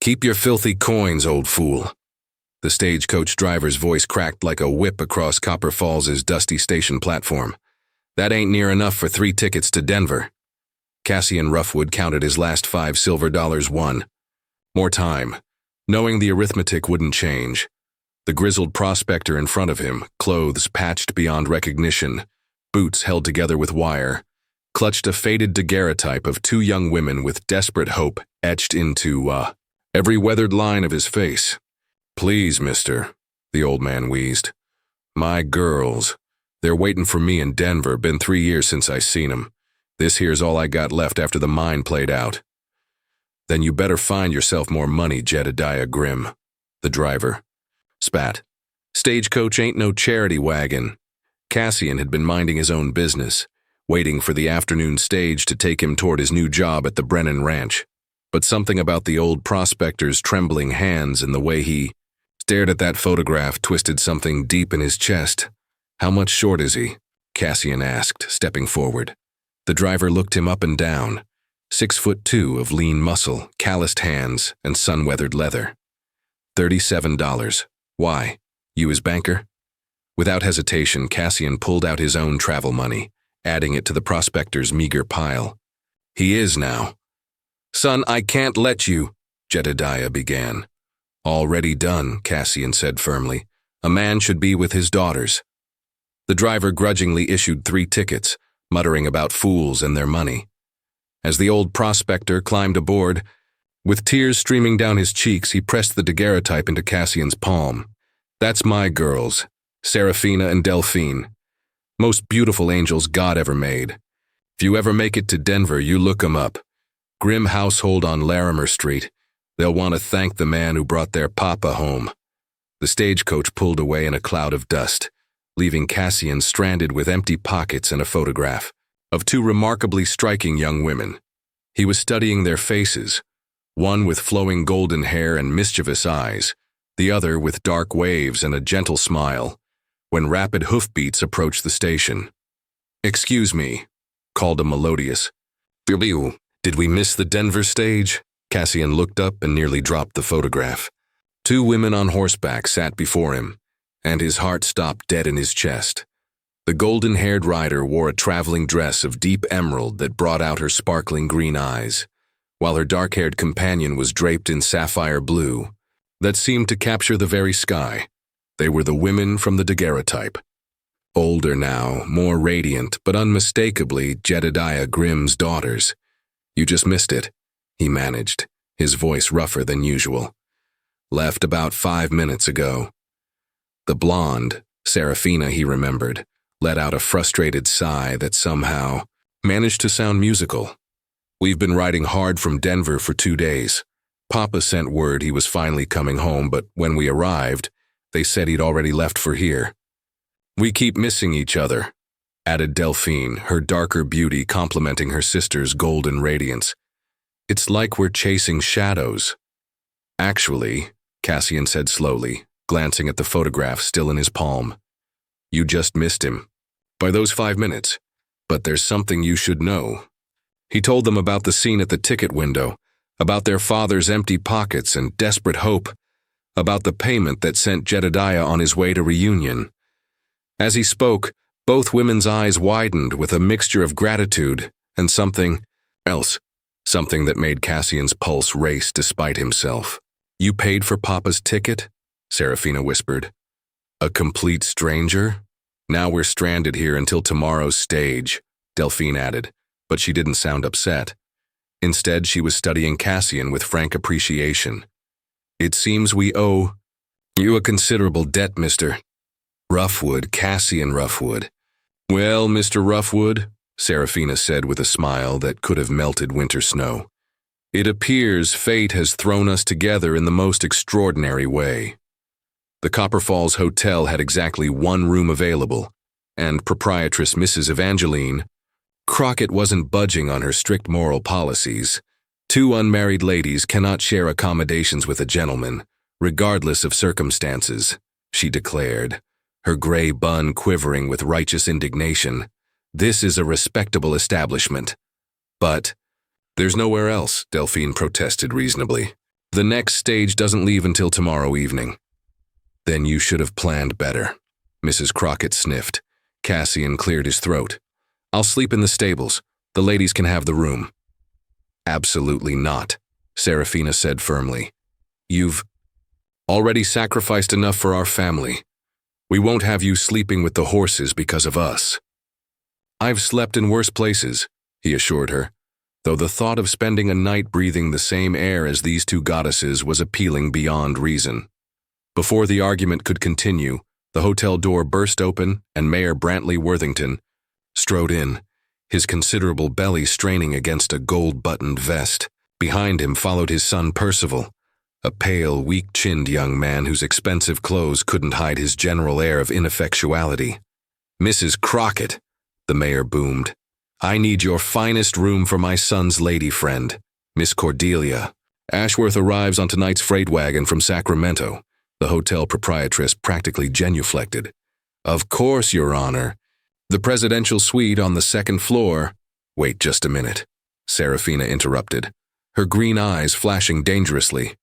Keep your filthy coins, old fool. The stagecoach driver's voice cracked like a whip across Copper Falls's dusty station platform. That ain't near enough for 3 tickets to Denver. Cassian Roughwood counted his last 5 silver dollars won. More time. Knowing the arithmetic wouldn't change. The grizzled prospector in front of him, clothes patched beyond recognition, boots held together with wire, clutched a faded daguerreotype of 2 young women with desperate hope etched into, every weathered line of his face. "Please, mister," the old man wheezed. "My girls. They're waiting for me in Denver. Been 3 years since I seen 'em. This here's all I got left after the mine played out." "Then you better find yourself more money, Jedediah Grimm," the driver spat. Stagecoach ain't no charity wagon. Cassian had been minding his own business, waiting for the afternoon stage to take him toward his new job at the Brennan Ranch. But something about the old prospector's trembling hands and the way he stared at that photograph twisted something deep in his chest. "How much short is he?" Cassian asked, stepping forward. The driver looked him up and down. 6'2" of lean muscle, calloused hands, and sun-weathered leather. $37. Why? You his banker? Without hesitation, Cassian pulled out his own travel money, adding it to the prospector's meager pile. "He is now." "Son, I can't let you," Jedediah began. "Already done," Cassian said firmly. "A man should be with his daughters." The driver grudgingly issued 3 tickets, muttering about fools and their money. As the old prospector climbed aboard, with tears streaming down his cheeks, he pressed the daguerreotype into Cassian's palm. "That's my girls, Seraphina and Delphine. Most beautiful angels God ever made. If you ever make it to Denver, you look 'em up. Grimm household on Larimer Street. They'll want to thank the man who brought their papa home." The stagecoach pulled away in a cloud of dust, leaving Cassian stranded with empty pockets and a photograph of 2 remarkably striking young women. He was studying their faces, one with flowing golden hair and mischievous eyes, the other with dark waves and a gentle smile, when rapid hoofbeats approached the station. "Excuse me," called a melodious "Phew, did we miss the Denver stage?" Cassian looked up and nearly dropped the photograph. 2 women on horseback sat before him, and his heart stopped dead in his chest. The golden-haired rider wore a traveling dress of deep emerald that brought out her sparkling green eyes, while her dark-haired companion was draped in sapphire blue that seemed to capture the very sky. They were the women from the daguerreotype. Older now, more radiant, but unmistakably Jedediah Grimm's daughters. "You just missed it," he managed, his voice rougher than usual. "Left about 5 minutes ago." The blonde, Seraphina, he remembered, let out a frustrated sigh that somehow managed to sound musical. "We've been riding hard from Denver for 2 days. Papa sent word he was finally coming home, but when we arrived, they said he'd already left for here. We keep missing each other," added Delphine, her darker beauty complementing her sister's golden radiance. "It's like we're chasing shadows." "Actually," Cassian said slowly, glancing at the photograph still in his palm, "you just missed him. By those 5 minutes. But there's something you should know." He told them about the scene at the ticket window, about their father's empty pockets and desperate hope, about the payment that sent Jedediah on his way to reunion. As he spoke, both women's eyes widened with a mixture of gratitude and something else, something that made Cassian's pulse race despite himself. "You paid for Papa's ticket?" Seraphina whispered. "A complete stranger? Now we're stranded here until tomorrow's stage," Delphine added, but she didn't sound upset. Instead, she was studying Cassian with frank appreciation. "It seems we owe you a considerable debt, Mr. Roughwood, Cassian Roughwood." "Well, Mr. Roughwood," Seraphina said with a smile that could have melted winter snow, "it appears fate has thrown us together in the most extraordinary way." The Copper Falls Hotel had exactly 1 room available, and proprietress Mrs. Evangeline Crockett wasn't budging on her strict moral policies. 2 unmarried ladies cannot share accommodations with a gentleman, regardless of circumstances, she declared, her gray bun quivering with righteous indignation. "This is a respectable establishment." "But there's nowhere else," Delphine protested reasonably. The next stage doesn't leave until tomorrow evening. Then you should have planned better. Mrs. Crockett sniffed. Cassian cleared his throat. I'll sleep in the stables. The ladies can have the room. Absolutely not, Serafina said firmly. You've already sacrificed enough for our family. We won't have you sleeping with the horses because of us. I've slept in worse places, he assured her, though the thought of spending a night breathing the same air as these two goddesses was appealing beyond reason. Before the argument could continue, the hotel door burst open and Mayor Brantley Worthington strode in, his considerable belly straining against a gold-buttoned vest. Behind him followed his son Percival, a pale, weak-chinned young man whose expensive clothes couldn't hide his general air of ineffectuality. Mrs. Crockett, the mayor boomed, I need your finest room for my son's lady friend, Miss Cordelia. Ashworth arrives on tonight's freight wagon from Sacramento. The hotel proprietress practically genuflected. Of course, Your Honor. The presidential suite on the second floor. Wait just a minute, Serafina interrupted, her green eyes flashing dangerously.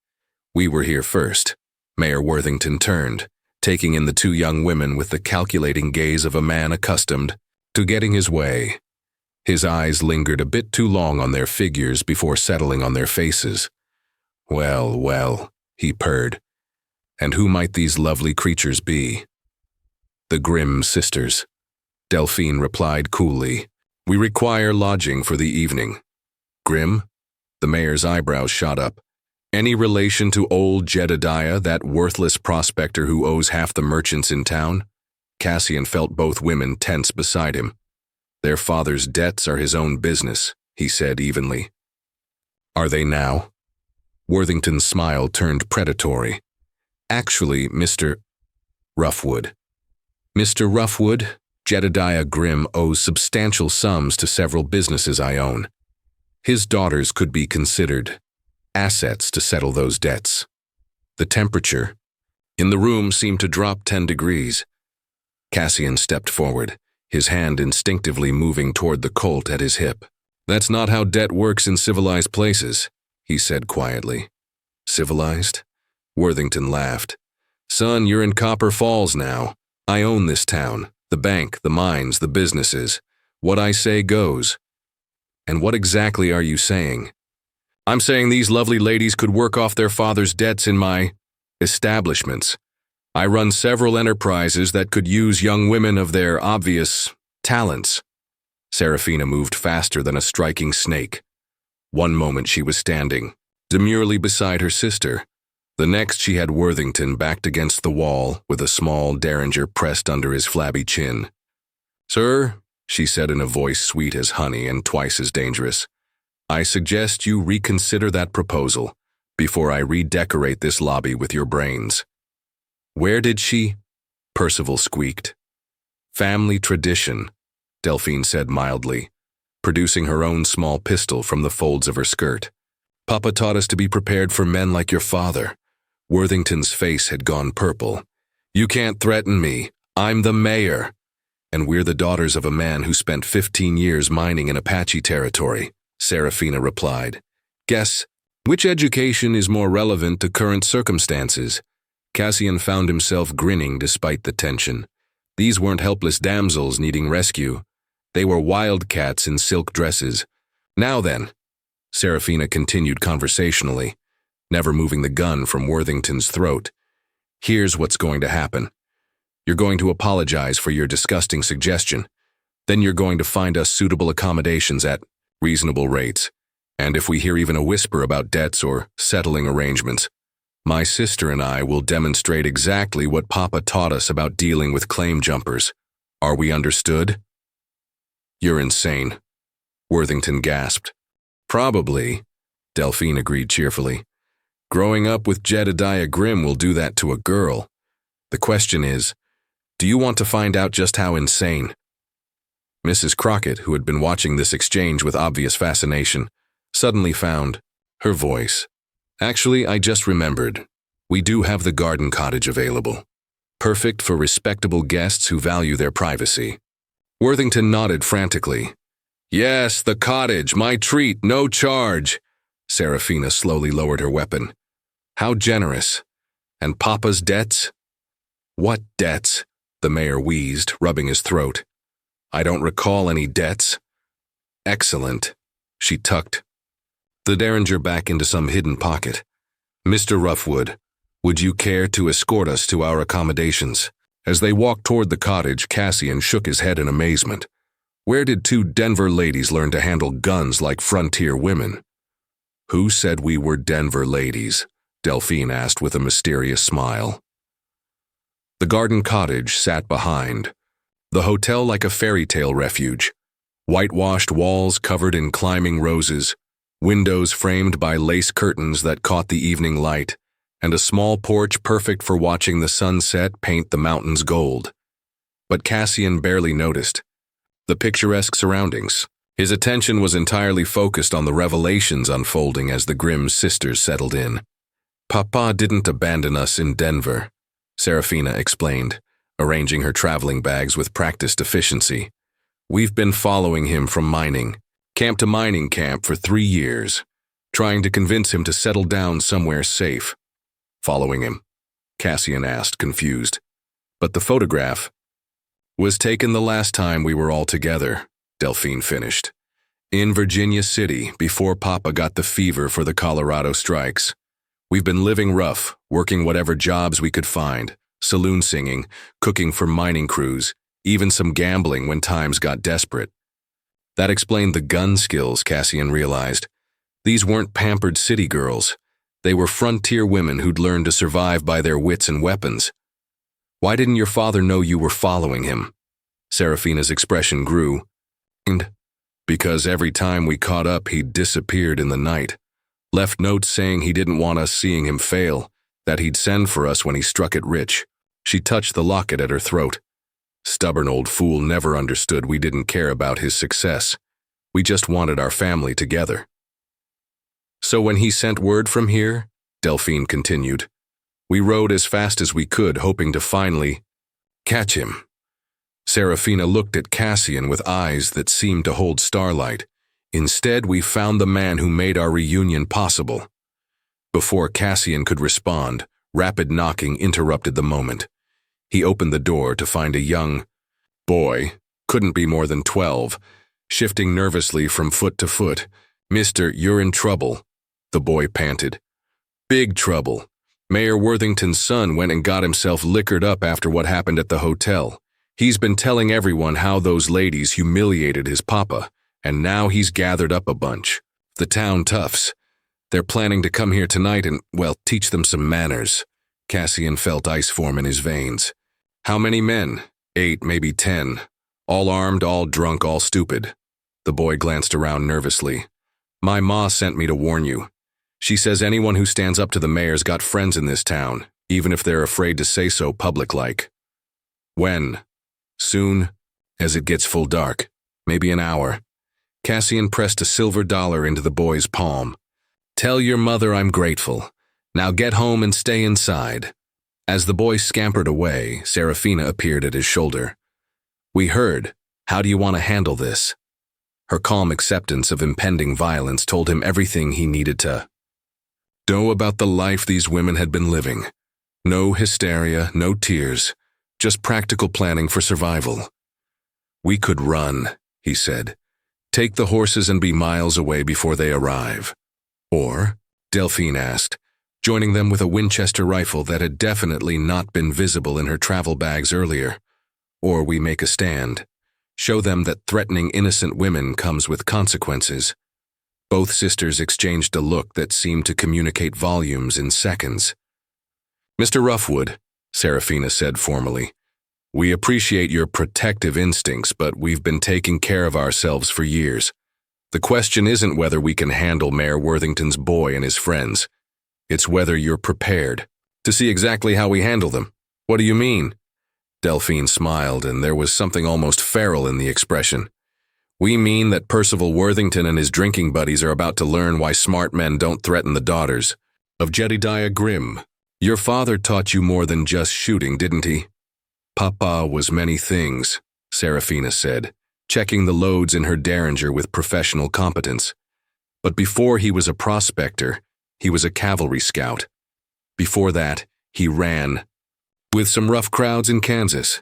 We were here first. Mayor Worthington turned, taking in the two young women with the calculating gaze of a man accustomed to getting his way. His eyes lingered a bit too long on their figures before settling on their faces. Well, well, he purred. And who might these lovely creatures be? The Grimm sisters. Delphine replied coolly. We require lodging for the evening. Grimm? The mayor's eyebrows shot up. Any relation to old Jedediah, that worthless prospector who owes half the merchants in town? Cassian felt both women tense beside him. Their father's debts are his own business, he said evenly. Are they now? Worthington's smile turned predatory. Actually, Mr. Roughwood. Mr. Roughwood, Jedediah Grimm owes substantial sums to several businesses I own. His daughters could be considered assets to settle those debts. The temperature in the room seemed to drop 10 degrees. Cassian stepped forward, his hand instinctively moving toward the Colt at his hip. That's not how debt works in civilized places, he said quietly. Civilized? Worthington laughed. Son, you're in Copper Falls now. I own this town, the bank, the mines, the businesses. What I say goes. And what exactly are you saying? I'm saying these lovely ladies could work off their father's debts in my establishments. I run several enterprises that could use young women of their obvious talents. Serafina moved faster than a striking snake. One moment she was standing, demurely beside her sister. The next she had Worthington backed against the wall with a small derringer pressed under his flabby chin. Sir, she said in a voice sweet as honey and twice as dangerous, I suggest you reconsider that proposal before I redecorate this lobby with your brains. Where did she? Percival squeaked. Family tradition, Delphine said mildly, producing her own small pistol from the folds of her skirt. Papa taught us to be prepared for men like your father. Worthington's face had gone purple. You can't threaten me. I'm the mayor. And we're the daughters of a man who spent 15 years mining in Apache territory, Serafina replied. Guess, which education is more relevant to current circumstances? Cassian found himself grinning despite the tension. These weren't helpless damsels needing rescue. They were wildcats in silk dresses. Now then, Serafina continued conversationally, never moving the gun from Worthington's throat. Here's what's going to happen. You're going to apologize for your disgusting suggestion. Then you're going to find us suitable accommodations at reasonable rates. And if we hear even a whisper about debts or settling arrangements, my sister and I will demonstrate exactly what Papa taught us about dealing with claim jumpers. Are we understood? You're insane, Worthington gasped. Probably, Delphine agreed cheerfully. Growing up with Jedediah Grimm will do that to a girl. The question is, do you want to find out just how insane? Mrs. Crockett, who had been watching this exchange with obvious fascination, suddenly found her voice. Actually, I just remembered. We do have the garden cottage available. Perfect for respectable guests who value their privacy. Worthington nodded frantically. Yes, the cottage, my treat, no charge. Serafina slowly lowered her weapon. How generous. And Papa's debts? What debts? The mayor wheezed, rubbing his throat. I don't recall any debts. Excellent. She tucked the derringer back into some hidden pocket. Mr. Roughwood, would you care to escort us to our accommodations? As they walked toward the cottage, Cassian shook his head in amazement. Where did two Denver ladies learn to handle guns like frontier women? Who said we were Denver ladies? Delphine asked with a mysterious smile. The garden cottage sat behind. The hotel like a fairy tale refuge. Whitewashed walls covered in climbing roses, windows framed by lace curtains that caught the evening light, and a small porch perfect for watching the sunset paint the mountains gold. But Cassian barely noticed the picturesque surroundings. His attention was entirely focused on the revelations unfolding as the Grimm sisters settled in. Papa didn't abandon us in Denver, Serafina explained, arranging her traveling bags with practiced efficiency. We've been following him from mining camp to mining camp for 3 years, trying to convince him to settle down somewhere safe. Following him? Cassian asked, confused. But the photograph was taken the last time we were all together, Delphine finished. In Virginia City, before Papa got the fever for the Colorado strikes. We've been living rough, working whatever jobs we could find, saloon singing, cooking for mining crews, even some gambling when times got desperate. That explained the gun skills, Cassian realized. These weren't pampered city girls. They were frontier women who'd learned to survive by their wits and weapons. Why didn't your father know you were following him? Serafina's expression grew. And because every time we caught up, he'd disappeared in the night. Left notes saying he didn't want us seeing him fail, that he'd send for us when he struck it rich. She touched the locket at her throat. Stubborn old fool never understood we didn't care about his success. We just wanted our family together. So when he sent word from here, Delphine continued, we rode as fast as we could, hoping to finally catch him. Serafina looked at Cassian with eyes that seemed to hold starlight. Instead, we found the man who made our reunion possible. Before Cassian could respond, rapid knocking interrupted the moment. He opened the door to find a young boy, couldn't be more than 12, shifting nervously from foot to foot. Mister, you're in trouble, the boy panted. Big trouble. Mayor Worthington's son went and got himself liquored up after what happened at the hotel. He's been telling everyone how those ladies humiliated his papa, and now he's gathered up a bunch. The town toughs. They're planning to come here tonight and, well, teach them some manners. Cassian felt ice form in his veins. How many men? 8, maybe 10. All armed, all drunk, all stupid. The boy glanced around nervously. My ma sent me to warn you. She says anyone who stands up to the mayor's got friends in this town, even if they're afraid to say so public-like. When? Soon, as it gets full dark. Maybe an hour. Cassian pressed a silver dollar into the boy's palm. Tell your mother I'm grateful. Now get home and stay inside. As the boy scampered away, Serafina appeared at his shoulder. We heard. How do you want to handle this? Her calm acceptance of impending violence told him everything he needed to know about the life these women had been living. No hysteria, no tears, just practical planning for survival. We could run, he said. Take the horses and be miles away before they arrive. Or, Delphine asked, joining them with a Winchester rifle that had definitely not been visible in her travel bags earlier. Or we make a stand. Show them that threatening innocent women comes with consequences. Both sisters exchanged a look that seemed to communicate volumes in seconds. Mr. Roughwood, Serafina said formally, we appreciate your protective instincts, but we've been taking care of ourselves for years. The question isn't whether we can handle Mayor Worthington's boy and his friends. It's whether you're prepared to see exactly how we handle them. What do you mean? Delphine smiled, and there was something almost feral in the expression. We mean that Percival Worthington and his drinking buddies are about to learn why smart men don't threaten the daughters of Jedediah Grimm. Your father taught you more than just shooting, didn't he? Papa was many things, Serafina said, checking the loads in her derringer with professional competence. But before he was a prospector, he was a cavalry scout. Before that, he ran. With some rough crowds in Kansas.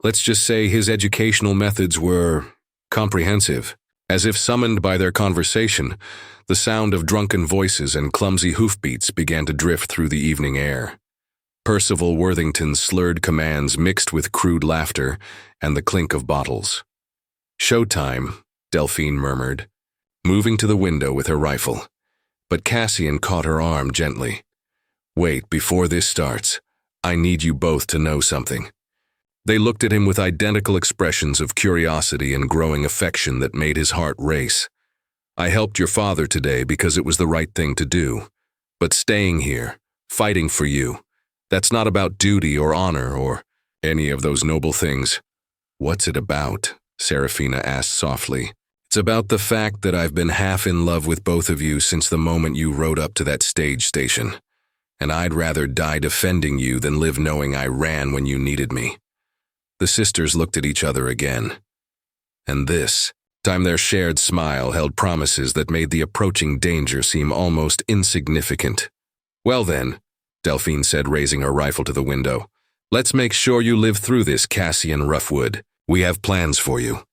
Let's just say his educational methods were comprehensive. As if summoned by their conversation, the sound of drunken voices and clumsy hoofbeats began to drift through the evening air. Percival Worthington's slurred commands mixed with crude laughter and the clink of bottles. "Showtime," Delphine murmured, moving to the window with her rifle. But Cassian caught her arm gently. "Wait, before this starts, I need you both to know something." They looked at him with identical expressions of curiosity and growing affection that made his heart race. "I helped your father today because it was the right thing to do. But staying here, fighting for you, that's not about duty or honor or any of those noble things." "What's it about?" Serafina asked softly. "It's about the fact that I've been half in love with both of you since the moment you rode up to that stage station. And I'd rather die defending you than live knowing I ran when you needed me." The sisters looked at each other again. And this time their shared smile held promises that made the approaching danger seem almost insignificant. "Well then," Delphine said, raising her rifle to the window, "let's make sure you live through this, Cassian Roughwood. We have plans for you."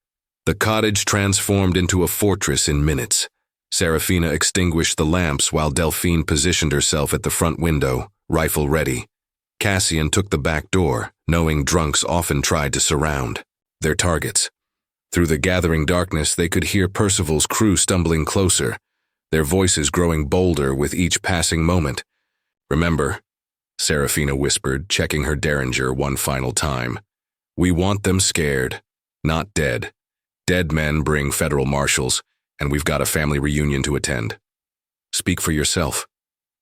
The cottage transformed into a fortress in minutes. Serafina extinguished the lamps while Delphine positioned herself at the front window, rifle ready. Cassian took the back door, knowing drunks often tried to surround their targets. Through the gathering darkness, they could hear Percival's crew stumbling closer, their voices growing bolder with each passing moment. "Remember," Serafina whispered, checking her derringer one final time, "we want them scared, not dead. Dead men bring federal marshals, and we've got a family reunion to attend." "Speak for yourself,"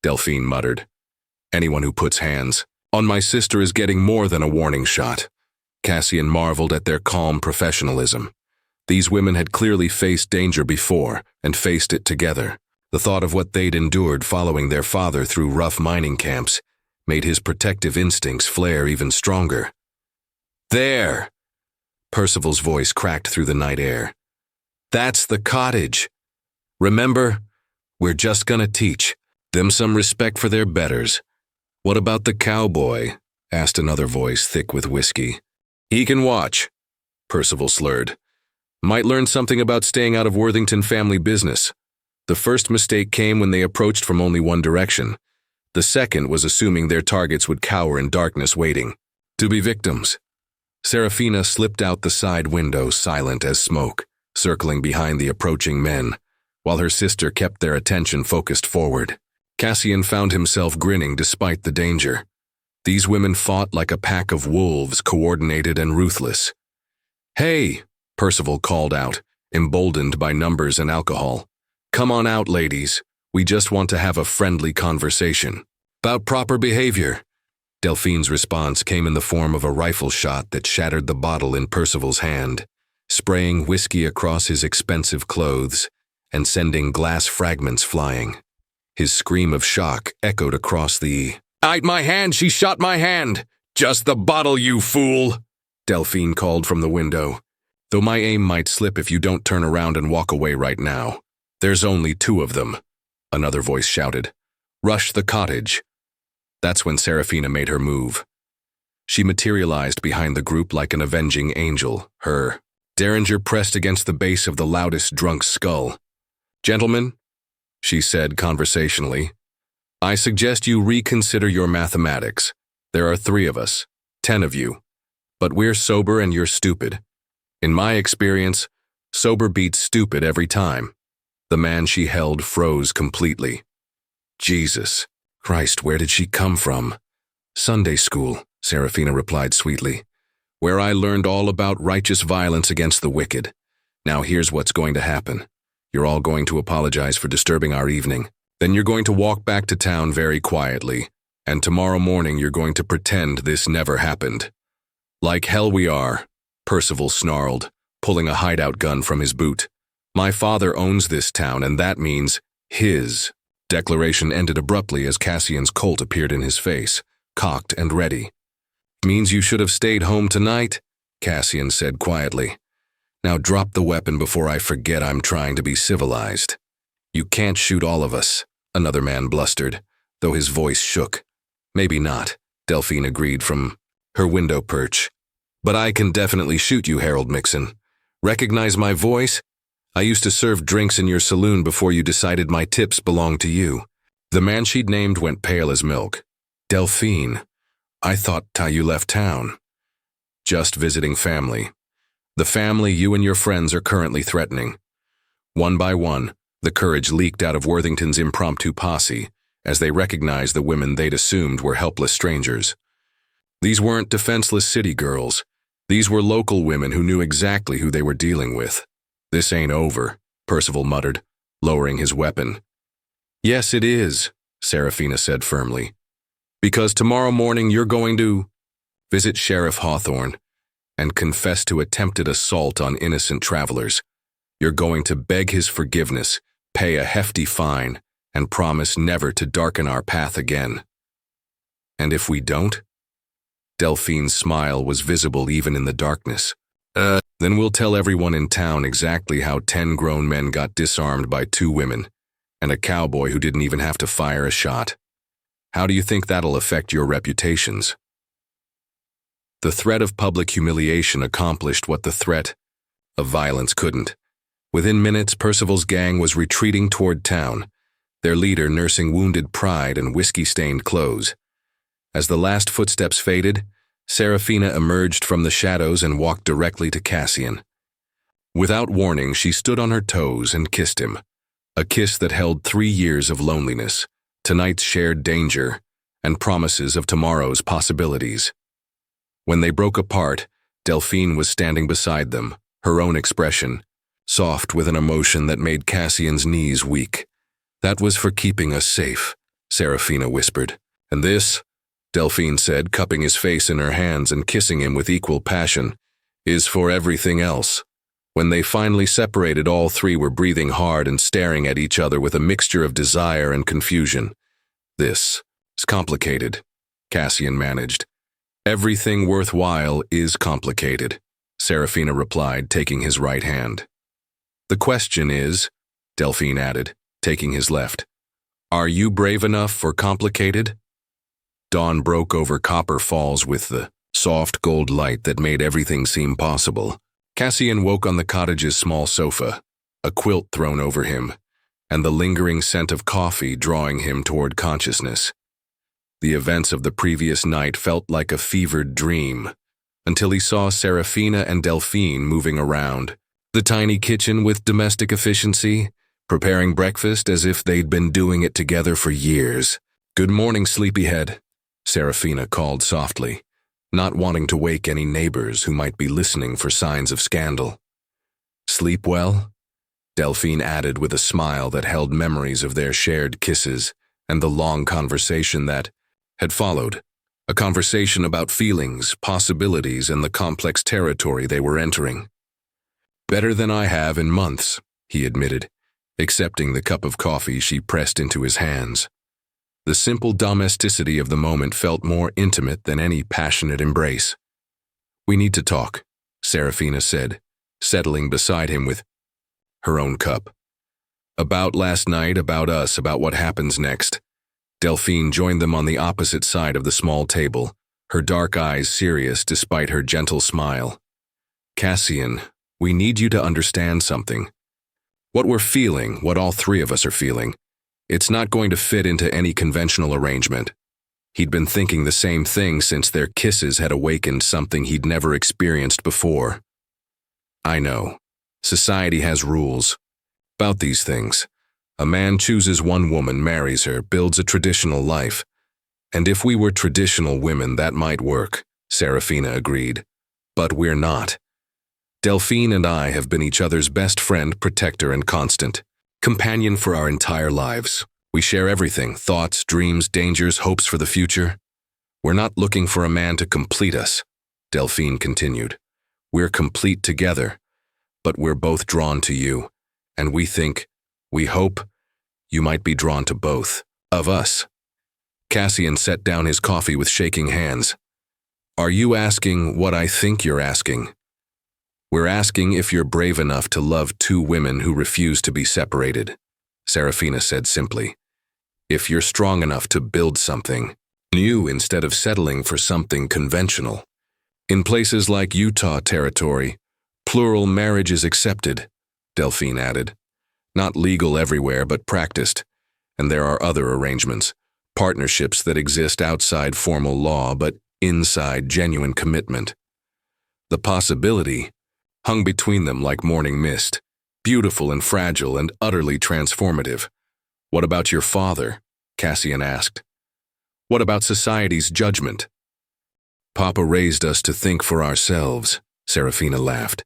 Delphine muttered. "Anyone who puts hands on my sister is getting more than a warning shot." Cassian marveled at their calm professionalism. These women had clearly faced danger before and faced it together. The thought of what they'd endured following their father through rough mining camps made his protective instincts flare even stronger. "There!" Percival's voice cracked through the night air. "That's the cottage. Remember, we're just gonna teach them some respect for their betters." "What about the cowboy?" asked another voice thick with whiskey. "He can watch," Percival slurred. "Might learn something about staying out of Worthington family business. The first mistake came when they approached from only one direction. The second was assuming their targets would cower in darkness waiting to be victims." Serafina slipped out the side window, silent as smoke, circling behind the approaching men, while her sister kept their attention focused forward. Cassian found himself grinning despite the danger. These women fought like a pack of wolves, coordinated and ruthless. "Hey," Percival called out, emboldened by numbers and alcohol. "Come on out, ladies. We just want to have a friendly conversation about proper behavior." Delphine's response came in the form of a rifle shot that shattered the bottle in Percival's hand, spraying whiskey across his expensive clothes and sending glass fragments flying. His scream of shock echoed across the "Ate my hand, she shot my hand! Just the bottle, you fool!" Delphine called from the window. "Though my aim might slip if you don't turn around and walk away right now. There's only two of them," another voice shouted. "Rush the cottage." That's when Serafina made her move. She materialized behind the group like an avenging angel, her derringer pressed against the base of the loudest drunk's skull. "Gentlemen," she said conversationally, "I suggest you reconsider your mathematics. There are 3 of us, 10 of you, but we're sober and you're stupid. In my experience, sober beats stupid every time." The man she held froze completely. "Jesus Christ, where did she come from?" "Sunday school," Serafina replied sweetly, "where I learned all about righteous violence against the wicked. Now here's what's going to happen. You're all going to apologize for disturbing our evening. Then you're going to walk back to town very quietly, and tomorrow morning you're going to pretend this never happened." "Like hell we are," Percival snarled, pulling a hideout gun from his boot. "My father owns this town, and that means his." Declaration ended abruptly as Cassian's Colt appeared in his face, cocked and ready. "Means you should have stayed home tonight," Cassian said quietly. "Now drop the weapon before I forget I'm trying to be civilized." "You can't shoot all of us," another man blustered, though his voice shook. Maybe not, Delphine agreed from her window perch. But I can definitely shoot you, Harold Mixon. Recognize my voice? I used to serve drinks in your saloon before you decided my tips belonged to you. The man she'd named went pale as milk. Delphine, I thought you left town. Just visiting family. The family you and your friends are currently threatening. One by one, the courage leaked out of Worthington's impromptu posse as they recognized the women they'd assumed were helpless strangers. These weren't defenseless city girls. These were local women who knew exactly who they were dealing with. This ain't over, Percival muttered, lowering his weapon. Yes, it is, Serafina said firmly. Because tomorrow morning you're going to visit Sheriff Hawthorne and confess to attempted assault on innocent travelers. You're going to beg his forgiveness, pay a hefty fine, and promise never to darken our path again. And if we don't? Delphine's smile was visible even in the darkness. Then we'll tell everyone in town exactly how 10 grown men got disarmed by 2 women, and a cowboy who didn't even have to fire a shot. How do you think that'll affect your reputations? The threat of public humiliation accomplished what the threat of violence couldn't. Within minutes, Percival's gang was retreating toward town, their leader nursing wounded pride and whiskey-stained clothes. As the last footsteps faded, Serafina emerged from the shadows and walked directly to Cassian. Without warning, she stood on her toes and kissed him, a kiss that held 3 years of loneliness, tonight's shared danger, and promises of tomorrow's possibilities. When they broke apart, Delphine was standing beside them, her own expression, soft with an emotion that made Cassian's knees weak. That was for keeping us safe, Serafina whispered. And this, Delphine said, cupping his face in her hands and kissing him with equal passion, is for everything else. When they finally separated, all 3 were breathing hard and staring at each other with a mixture of desire and confusion. This is complicated, Cassian managed. Everything worthwhile is complicated, Serafina replied, taking his right hand. The question is, Delphine added, taking his left, are you brave enough for complicated? Dawn broke over Copper Falls with the soft gold light that made everything seem possible. Cassian woke on the cottage's small sofa, a quilt thrown over him, and the lingering scent of coffee drawing him toward consciousness. The events of the previous night felt like a fevered dream, until he saw Serafina and Delphine moving around, the tiny kitchen with domestic efficiency, preparing breakfast as if they'd been doing it together for years. Good morning, sleepyhead, Serafina called softly, not wanting to wake any neighbors who might be listening for signs of scandal. Sleep well? Delphine added with a smile that held memories of their shared kisses and the long conversation that had followed, a conversation about feelings, possibilities, and the complex territory they were entering. Better than I have in months, he admitted, accepting the cup of coffee she pressed into his hands. The simple domesticity of the moment felt more intimate than any passionate embrace. We need to talk, Serafina said, settling beside him with her own cup. About last night, about us, about what happens next. Delphine joined them on the opposite side of the small table, her dark eyes serious despite her gentle smile. Cassian, we need you to understand something. What we're feeling, what all 3 of us are feeling, it's not going to fit into any conventional arrangement. He'd been thinking the same thing since their kisses had awakened something he'd never experienced before. I know. Society has rules about these things. A man chooses one woman, marries her, builds a traditional life. And if we were traditional women, that might work, Serafina agreed. But we're not. Delphine and I have been each other's best friend, protector, and constant companion for our entire lives. We share everything, thoughts, dreams, dangers, hopes for the future. We're not looking for a man to complete us, Delphine continued. We're complete together, but we're both drawn to you, and we hope, you might be drawn to both of us. Cassian set down his coffee with shaking hands. Are you asking what I think you're asking? We're asking if you're brave enough to love 2 women who refuse to be separated, Serafina said simply. If you're strong enough to build something, new instead of settling for something conventional. In places like Utah territory, plural marriage is accepted, Delphine added. Not legal everywhere, but practiced. And there are other arrangements, partnerships that exist outside formal law, but inside genuine commitment. The possibility hung between them like morning mist, beautiful and fragile and utterly transformative. What about your father? Cassian asked. What about society's judgment? Papa raised us to think for ourselves, Serafina laughed.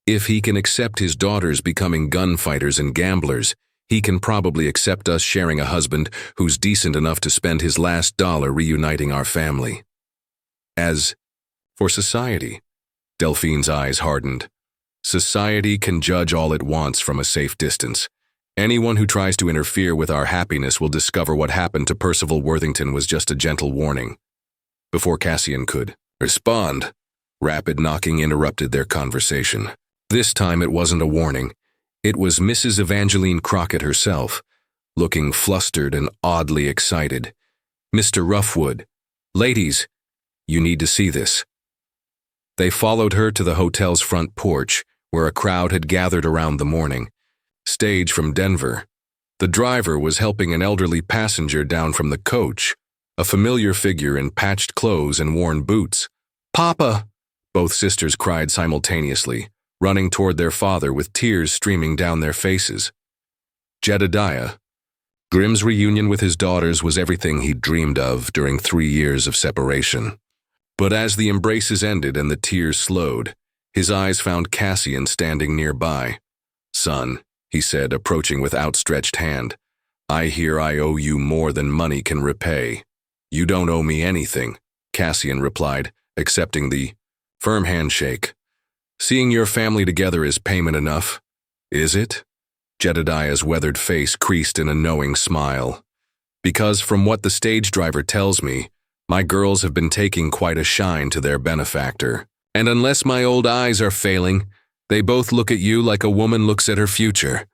If he can accept his daughters becoming gunfighters and gamblers, he can probably accept us sharing a husband who's decent enough to spend his last dollar reuniting our family. As for society, Delphine's eyes hardened. Society can judge all it wants from a safe distance. Anyone who tries to interfere with our happiness will discover what happened to Percival Worthington was just a gentle warning. Before Cassian could respond, rapid knocking interrupted their conversation. This time it wasn't a warning. It was Mrs. Evangeline Crockett herself, looking flustered and oddly excited. Mr. Roughwood, ladies, you need to see this. They followed her to the hotel's front porch, where a crowd had gathered around the morning stage from Denver. The driver was helping an elderly passenger down from the coach, a familiar figure in patched clothes and worn boots. "Papa!" both sisters cried simultaneously, running toward their father with tears streaming down their faces. Jedediah. Grimm's reunion with his daughters was everything he'd dreamed of during 3 years of separation. But as the embraces ended and the tears slowed, his eyes found Cassian standing nearby. "Son," he said, approaching with outstretched hand, "I hear I owe you more than money can repay." "You don't owe me anything," Cassian replied, accepting the firm handshake. "Seeing your family together is payment enough." "Is it?" Jedediah's weathered face creased in a knowing smile. "Because from what the stage driver tells me, my girls have been taking quite a shine to their benefactor. And unless my old eyes are failing, they both look at you like a woman looks at her future."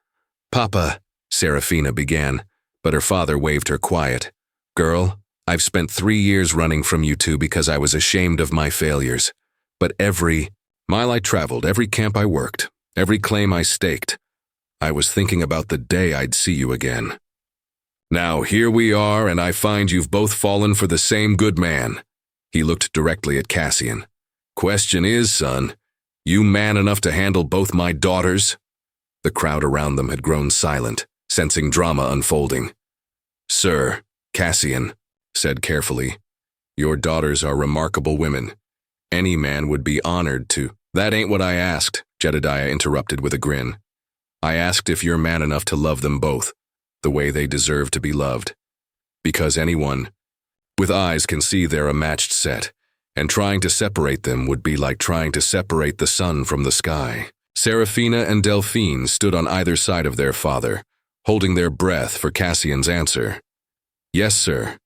"Papa," Serafina began, but her father waved her quiet. "Girl, I've spent 3 years running from you two because I was ashamed of my failures. But every mile I traveled, every camp I worked, every claim I staked, I was thinking about the day I'd see you again. Now here we are, and I find you've both fallen for the same good man." He looked directly at Cassian. "Question is, son, you man enough to handle both my daughters?" The crowd around them had grown silent, sensing drama unfolding. "Sir," Cassian said carefully, "your daughters are remarkable women. Any man would be honored to—" "That ain't what I asked," Jedediah interrupted with a grin. "I asked if you're man enough to love them both, the way they deserve to be loved. Because anyone with eyes can see they're a matched set, and trying to separate them would be like trying to separate the sun from the sky." Serafina and Delphine stood on either side of their father, holding their breath for Cassian's answer. "Yes, sir,"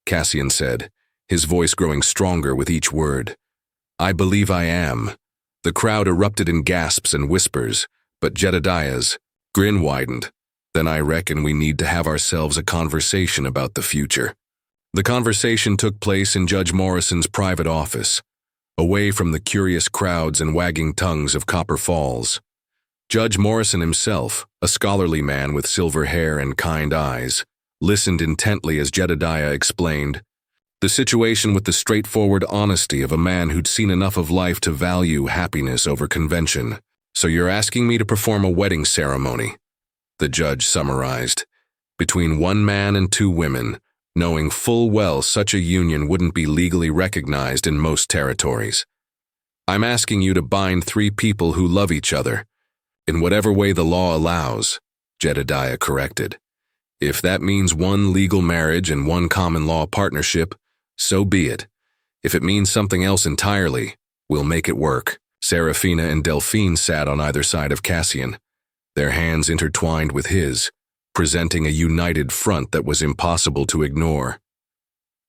Cassian said, his voice growing stronger with each word. "I believe I am." The crowd erupted in gasps and whispers, but Jedediah's grin widened. "Then I reckon we need to have ourselves a conversation about the future." The conversation took place in Judge Morrison's private office, away from the curious crowds and wagging tongues of Copper Falls. Judge Morrison himself, a scholarly man with silver hair and kind eyes, listened intently as Jedediah explained the situation with the straightforward honesty of a man who'd seen enough of life to value happiness over convention. "So you're asking me to perform a wedding ceremony," the judge summarized, "between one man and 2 women, knowing full well such a union wouldn't be legally recognized in most territories. I'm asking you to bind 3 people who love each other, in whatever way the law allows," Jedediah corrected. "If that means 1 legal marriage and 1 common law partnership, so be it. If it means something else entirely, we'll make it work." Serafina and Delphine sat on either side of Cassian, their hands intertwined with his, presenting a united front that was impossible to ignore.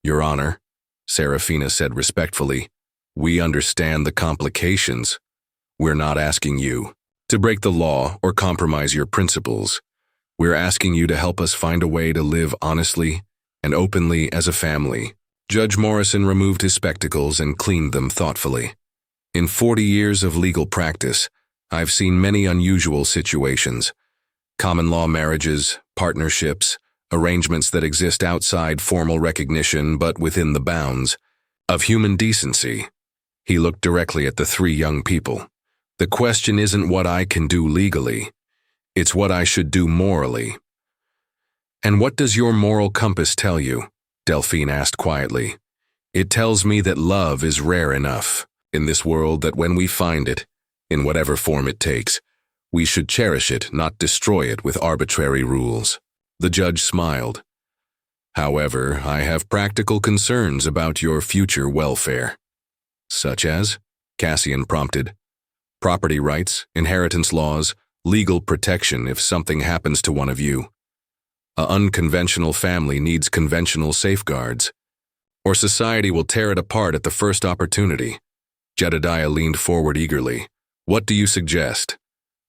"Your Honor," Serafina said respectfully, "we understand the complications. We're not asking you to break the law or compromise your principles. We're asking you to help us find a way to live honestly and openly as a family." Judge Morrison removed his spectacles and cleaned them thoughtfully. In 40 years of legal practice, I've seen many unusual situations. Common law marriages, partnerships, arrangements that exist outside formal recognition but within the bounds of human decency. He looked directly at the three young people. The question isn't what I can do legally. It's what I should do morally. And what does your moral compass tell you? Delphine asked quietly. It tells me that love is rare enough in this world that when we find it, in whatever form it takes, we should cherish it, not destroy it with arbitrary rules. The judge smiled. However, I have practical concerns about your future welfare. Such as? Cassian prompted. Property rights, inheritance laws, legal protection if something happens to one of you. An unconventional family needs conventional safeguards, or society will tear it apart at the first opportunity. Jedediah leaned forward eagerly. What do you suggest?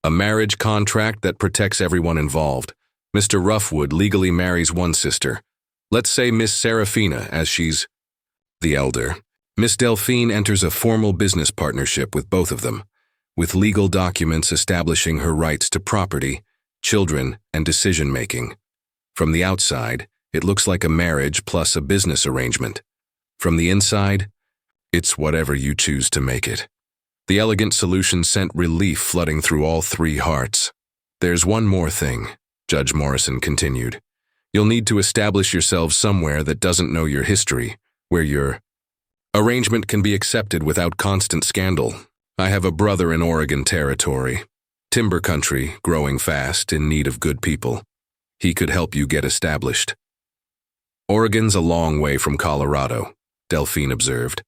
A marriage contract that protects everyone involved. Mr. Roughwood legally marries one sister. Let's say Miss Serafina, as she's the elder. Miss Delphine enters a formal business partnership with both of them, with legal documents establishing her rights to property, children, and decision-making. From the outside, it looks like a marriage plus a business arrangement. From the inside, it's whatever you choose to make it. The elegant solution sent relief flooding through all three hearts. There's one more thing, Judge Morrison continued. You'll need to establish yourselves somewhere that doesn't know your history, where your arrangement can be accepted without constant scandal. I have a brother in Oregon Territory, timber country, growing fast, in need of good people. He could help you get established. Oregon's a long way from Colorado, Delphine observed.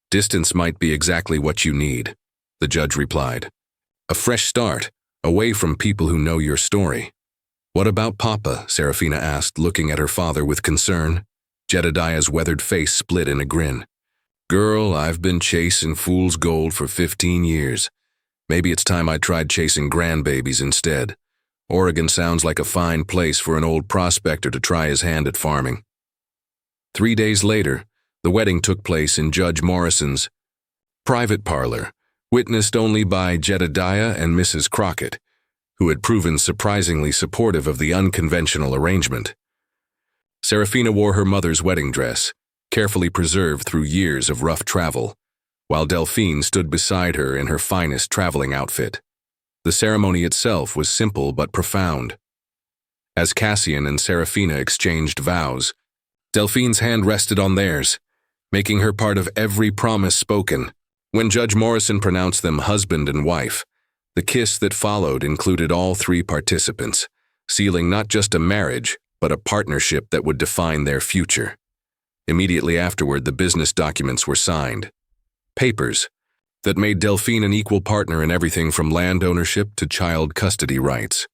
Distance might be exactly what you need, the judge replied. A fresh start, away from people who know your story. What about Papa? Serafina asked, looking at her father with concern. Jedediah's weathered face split in a grin. Girl, I've been chasing fool's gold for 15 years. Maybe it's time I tried chasing grandbabies instead. Oregon sounds like a fine place for an old prospector to try his hand at farming. 3 days later, the wedding took place in Judge Morrison's private parlor, witnessed only by Jedediah and Mrs. Crockett, who had proven surprisingly supportive of the unconventional arrangement. Serafina wore her mother's wedding dress, carefully preserved through years of rough travel, while Delphine stood beside her in her finest traveling outfit. The ceremony itself was simple but profound. As Cassian and Serafina exchanged vows, Delphine's hand rested on theirs, making her part of every promise spoken. When Judge Morrison pronounced them husband and wife, the kiss that followed included all three participants, sealing not just a marriage, but a partnership that would define their future. Immediately afterward, the business documents were signed. Papers that made Delphine an equal partner in everything from land ownership to child custody rights.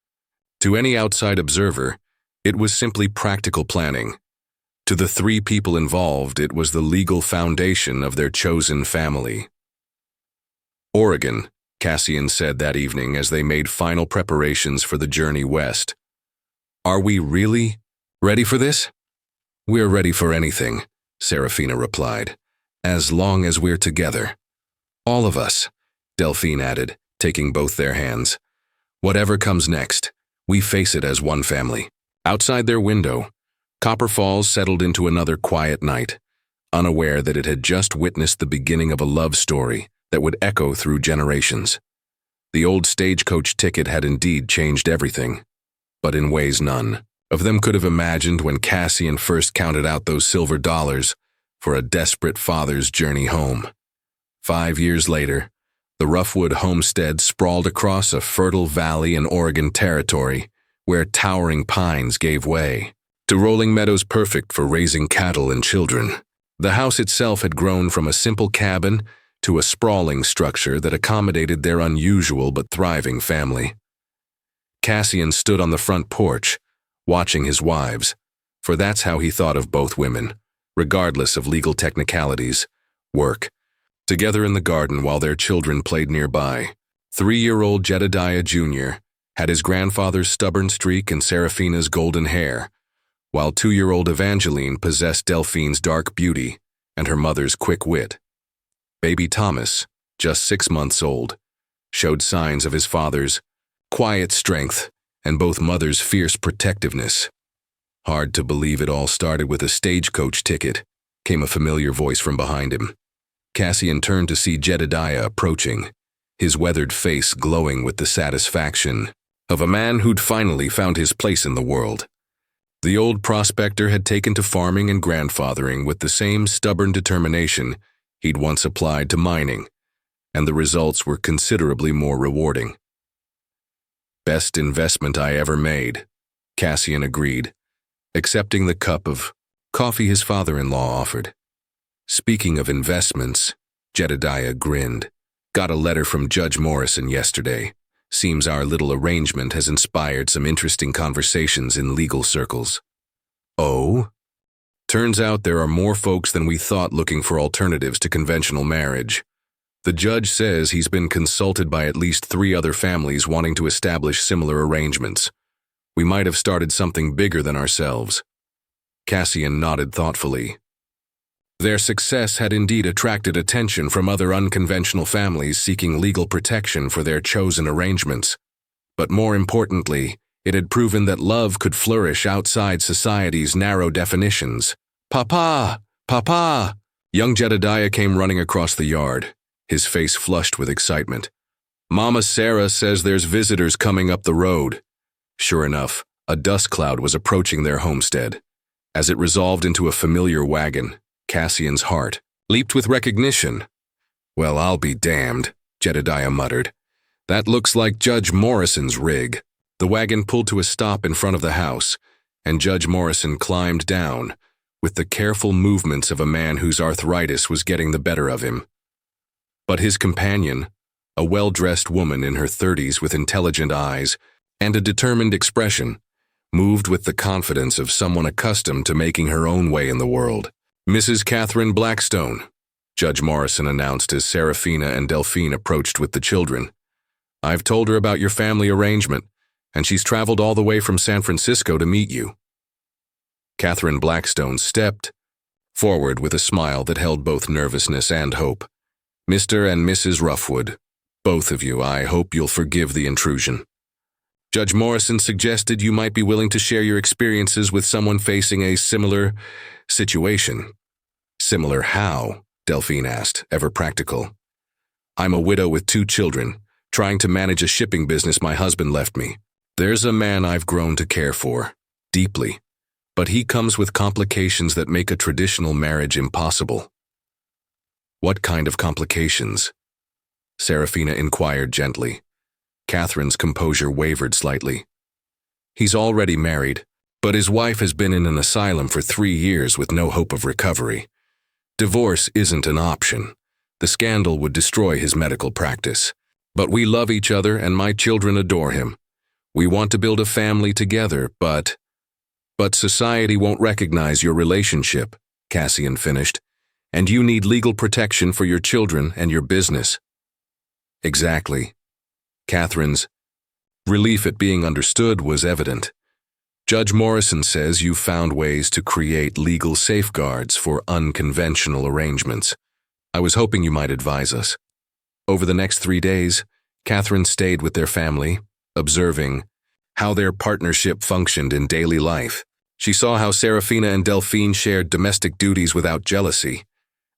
To any outside observer, it was simply practical planning. To the three people involved, it was the legal foundation of their chosen family. Oregon, Cassian said that evening as they made final preparations for the journey west. Are we really ready for this? We're ready for anything, Serafina replied, as long as we're together. All of us, Delphine added, taking both their hands. Whatever comes next, we face it as one family. Outside their window, Copper Falls settled into another quiet night, unaware that it had just witnessed the beginning of a love story that would echo through generations. The old stagecoach ticket had indeed changed everything, but in ways none of them could have imagined when Cassian first counted out those silver dollars for a desperate father's journey home. 5 years later, the Roughwood homestead sprawled across a fertile valley in Oregon Territory, where towering pines gave way to rolling meadows perfect for raising cattle and children. The house itself had grown from a simple cabin to a sprawling structure that accommodated their unusual but thriving family. Cassian stood on the front porch, watching his wives, for that's how he thought of both women, regardless of legal technicalities, work, together in the garden while their children played nearby. 3-year-old Jedediah Jr. had his grandfather's stubborn streak and Serafina's golden hair, while 2-year-old Evangeline possessed Delphine's dark beauty and her mother's quick wit. Baby Thomas, just 6 months old, showed signs of his father's quiet strength and both mothers' fierce protectiveness. Hard to believe it all started with a stagecoach ticket, came a familiar voice from behind him. Cassian turned to see Jedediah approaching, his weathered face glowing with the satisfaction of a man who'd finally found his place in the world. The old prospector had taken to farming and grandfathering with the same stubborn determination he'd once applied to mining, and the results were considerably more rewarding. "Best investment I ever made," Cassian agreed, accepting the cup of coffee his father-in-law offered. "Speaking of investments," Jedediah grinned, "got a letter from Judge Morrison yesterday. Seems our little arrangement has inspired some interesting conversations in legal circles." "Oh?" "Turns out there are more folks than we thought looking for alternatives to conventional marriage. The judge says he's been consulted by at least 3 other families wanting to establish similar arrangements. We might have started something bigger than ourselves." Cassian nodded thoughtfully. Their success had indeed attracted attention from other unconventional families seeking legal protection for their chosen arrangements. But more importantly, it had proven that love could flourish outside society's narrow definitions. "Papa! Papa!" Young Jedediah came running across the yard, his face flushed with excitement. "Mama Sarah says there's visitors coming up the road." Sure enough, a dust cloud was approaching their homestead. As it resolved into a familiar wagon, Cassian's heart leaped with recognition. "Well, I'll be damned," Jedediah muttered. "That looks like Judge Morrison's rig." The wagon pulled to a stop in front of the house, and Judge Morrison climbed down, with the careful movements of a man whose arthritis was getting the better of him. But his companion, a well-dressed woman in her 30s with intelligent eyes and a determined expression, moved with the confidence of someone accustomed to making her own way in the world. "Mrs. Catherine Blackstone," Judge Morrison announced as Seraphina and Delphine approached with the children. "I've told her about your family arrangement, and she's traveled all the way from San Francisco to meet you." Catherine Blackstone stepped forward with a smile that held both nervousness and hope. "Mr. and Mrs. Roughwood, both of you, I hope you'll forgive the intrusion. Judge Morrison suggested you might be willing to share your experiences with someone facing a similar situation." "Similar how?" Delphine asked, ever practical. "I'm a widow with 2 children, trying to manage a shipping business my husband left me. There's a man I've grown to care for, deeply, but he comes with complications that make a traditional marriage impossible." "What kind of complications?" Seraphina inquired gently. Catherine's composure wavered slightly. "He's already married, but his wife has been in an asylum for 3 years with no hope of recovery. Divorce isn't an option. The scandal would destroy his medical practice. But we love each other and my children adore him. We want to build a family together, but society won't recognize your relationship," Cassian finished, "and you need legal protection for your children and your business." "Exactly." Catherine's relief at being understood was evident. "Judge Morrison says you've found ways to create legal safeguards for unconventional arrangements. I was hoping you might advise us." Over the next 3 days, Catherine stayed with their family, observing how their partnership functioned in daily life. She saw how Seraphina and Delphine shared domestic duties without jealousy,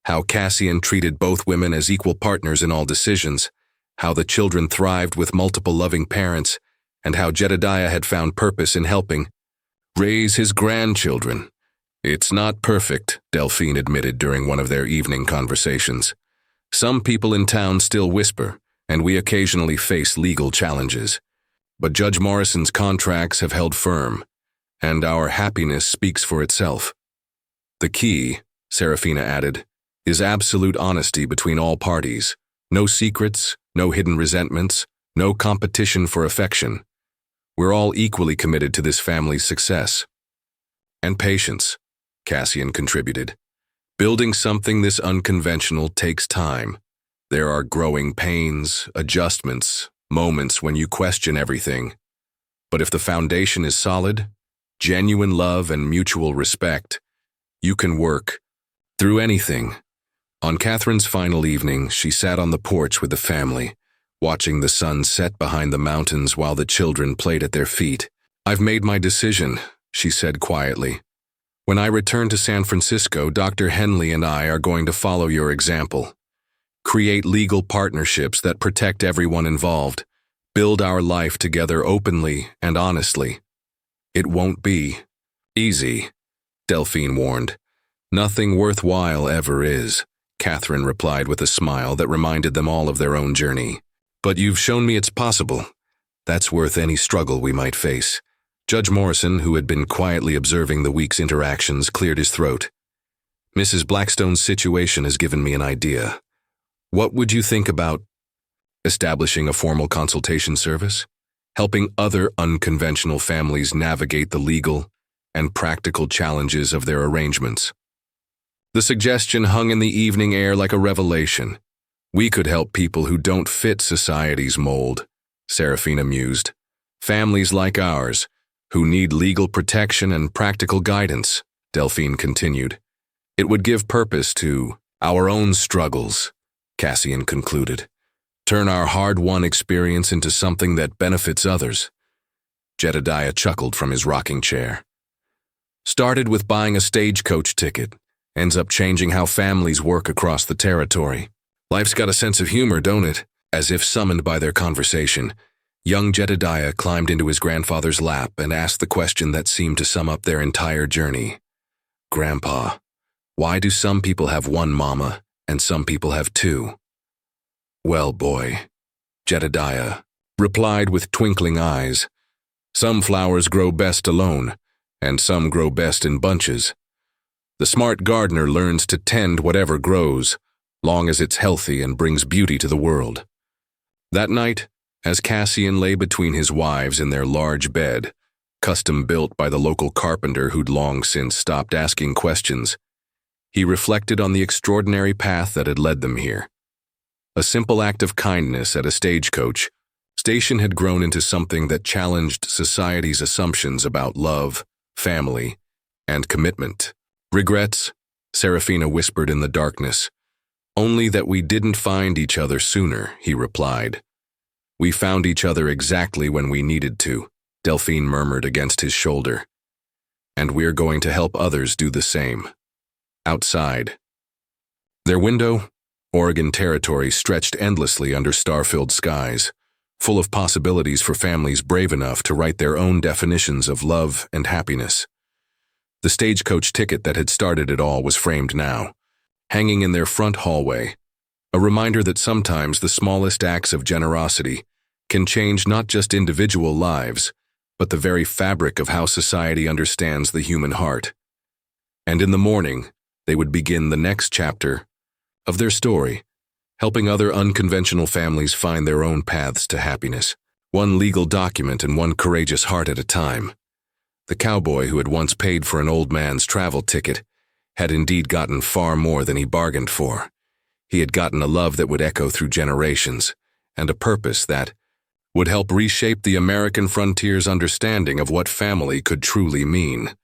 how Cassian treated both women as equal partners in all decisions, how the children thrived with multiple loving parents, and how Jedediah had found purpose in helping raise his grandchildren. "It's not perfect," Delphine admitted during one of their evening conversations. "Some people in town still whisper, and we occasionally face legal challenges. But Judge Morrison's contracts have held firm, and our happiness speaks for itself. The key," Seraphina added, "is absolute honesty between all parties. No secrets, no hidden resentments, no competition for affection. We're all equally committed to this family's success." "And patience," Cassian contributed. "Building something this unconventional takes time. There are growing pains, adjustments, moments when you question everything. But if the foundation is solid, genuine love and mutual respect, you can work through anything. On Catherine's final evening, she sat on the porch with the family, watching the sun set behind the mountains while the children played at their feet. "I've made my decision," she said quietly. "When I return to San Francisco, Dr. Henley and I are going to follow your example. Create legal partnerships that protect everyone involved. Build our life together openly and honestly. It won't be easy," Delphine warned. "Nothing worthwhile ever is," Catherine replied with a smile that reminded them all of their own journey. "But you've shown me it's possible. That's worth any struggle we might face." Judge Morrison, who had been quietly observing the week's interactions, cleared his throat. "Mrs. Blackstone's situation has given me an idea. What would you think about establishing a formal consultation service? Helping other unconventional families navigate the legal and practical challenges of their arrangements?" The suggestion hung in the evening air like a revelation. "We could help people who don't fit society's mold," Serafina mused. "Families like ours, who need legal protection and practical guidance," Delphine continued. "It would give purpose to our own struggles," Cassian concluded. "Turn our hard-won experience into something that benefits others." Jedediah chuckled from his rocking chair. "Started with buying a stagecoach ticket. Ends up changing how families work across the territory. Life's got a sense of humor, don't it?" As if summoned by their conversation, young Jedediah climbed into his grandfather's lap and asked the question that seemed to sum up their entire journey. "Grandpa, why do some people have one mama and some people have two?" "Well, boy," Jedediah replied with twinkling eyes, "some flowers grow best alone, and some grow best in bunches. The smart gardener learns to tend whatever grows, long as it's healthy and brings beauty to the world." That night, as Cassian lay between his wives in their large bed, custom built by the local carpenter who'd long since stopped asking questions, he reflected on the extraordinary path that had led them here. A simple act of kindness at a stagecoach station had grown into something that challenged society's assumptions about love, family, and commitment. "Regrets?" Serafina whispered in the darkness. "Only that we didn't find each other sooner," he replied. "We found each other exactly when we needed to," Delphine murmured against his shoulder. "And we're going to help others do the same." Outside. Their window, Oregon Territory, stretched endlessly under star-filled skies, full of possibilities for families brave enough to write their own definitions of love and happiness. The stagecoach ticket that had started it all was framed now, hanging in their front hallway, a reminder that sometimes the smallest acts of generosity can change not just individual lives, but the very fabric of how society understands the human heart. And in the morning, they would begin the next chapter of their story, helping other unconventional families find their own paths to happiness, one legal document and one courageous heart at a time. The cowboy who had once paid for an old man's travel ticket had indeed gotten far more than he bargained for. He had gotten a love that would echo through generations, and a purpose that would help reshape the American frontier's understanding of what family could truly mean.